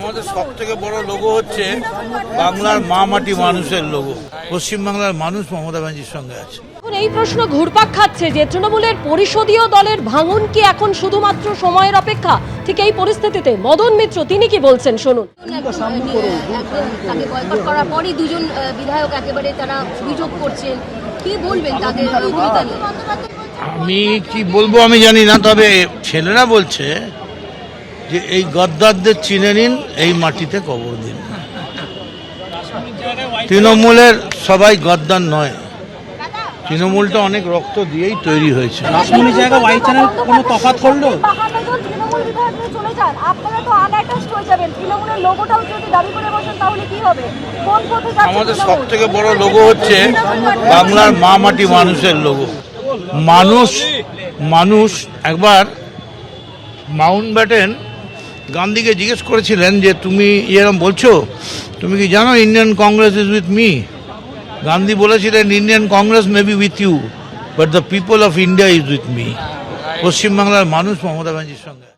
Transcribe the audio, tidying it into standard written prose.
আমাদের সবথেকে বড় লোগো হচ্ছে বাংলার মা মাটি মানুষের লোগো। পশ্চিমবাংলার মানুষ মমতা ব্যানার্জির সঙ্গে আছে। এই প্রশ্ন ঘুরপাক খাচ্ছে যে তৃণমূলের পরিষদীয় দলের ভাঙন কি এখন শুধুমাত্র সময়ের অপেক্ষা? ঠিক এই পরিস্থিতিতে মদন মিত্র তিনি কি বলছেন শুনুন। তাকে বয়কট করার পরই দুজন বিধায়ক একেবারে তারা অভিযোগ করছেন, কি বলবেন তাদের ভূমিকা নিয়ে? আমি কি বলবো আমি জানি না, তবে ছেলেরা বলছে যে এই গদ্দারদের চিনে নিন, এই মাটিতে কবর দিন। তৃণমূলের সবাই গদ্দার নয়, তৃণমূলটা অনেক রক্ত দিয়েই তৈরি হয়েছে। রাসমণি জায়গা ওয়াই চ্যানেল কোনো তফাৎ করলো? আমাদের সব থেকে বড় লোগো হচ্ছে বাংলার মা মাটি মানুষের লোগো। মানুষ একবার মাউন্ট ব্যাটেন গান্ধীকে জিজ্ঞেস করেছিলেন যে তুমি এরকম বলছো, তুমি কি জানো Indian Congress is with me? Gandhi বলেছিলেন Indian Congress may be with you, but the people of India is with me. পশ্চিমবাংলার মানুষ মমতা ব্যানার্জির সঙ্গে।